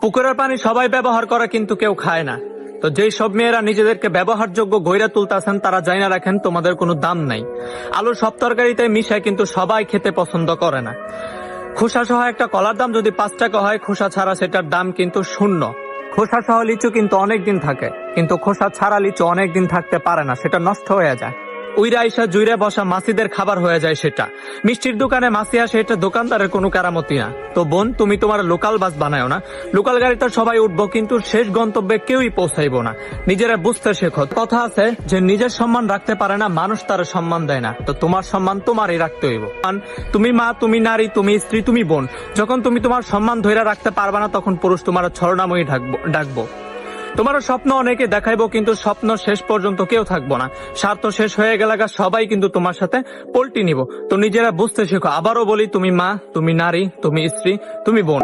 পুকুরের পানি সবাই ব্যবহার করে কিন্তু কেউ খায় না। তো যেই সব মেয়েরা নিজেদেরকে ব্যবহারযোগ্য গইরা তুলতাছেন তারা জাইনা রাখেন তোমাদের কোনো দাম নাই। আলুর সব তরকারিতে মিশায় কিন্তু সবাই খেতে পছন্দ করে না। খোসা সহ একটা কলার দাম যদি 5 টাকা হয়, খোসা ছাড়া সেটার দাম কিন্তু 0। খোসা সহ লিচু কিন্তু অনেকদিন থাকে, কিন্তু খোসা ছাড়া লিচু অনেকদিন থাকতে পারে না, সেটা নষ্ট হয়ে যায়। উইরা আইসা জুইরে বসা মাসিদের খাবার হয়ে যায় সেটা। মিষ্টির দোকানে মাসি আসে, এটা দোকানদারের কোনো কারামতি না। তো বোন, তুমি তোমার লোকাল বাস বানায়ো না। লোকাল গাড়িতে সবাই উঠবো কিন্তু শেষ গন্তব্যে কেউই পৌঁছাইবো না। নিজেরা বুঝতে শেখো। কথা আছে যে নিজের সম্মান রাখতে পারে না মানুষ, তার সম্মান দেয় না। তো তোমার সম্মান তোমারই রাখতে হইব। তুমি মা, তুমি নারী, তুমি স্ত্রী, তুমি বোন। যখন তুমি তোমার সম্মান ধরে রাখতে পারবা না, তখন পুরুষ তোমার ছলনাময়ী ডাকবো। তোমার স্বপ্ন অনেকে দেখাইবো, কিন্তু স্বপ্ন শেষ পর্যন্ত কেউ থাকবো না। স্বার্থ শেষ হয়ে গেলে সবাই কিন্তু তোমার সাথে পল্টি নিব। তো নিজেরা বুঝতে শেখো। আবারও বলি, তুমি মা, তুমি নারী, তুমি স্ত্রী, তুমি বোন।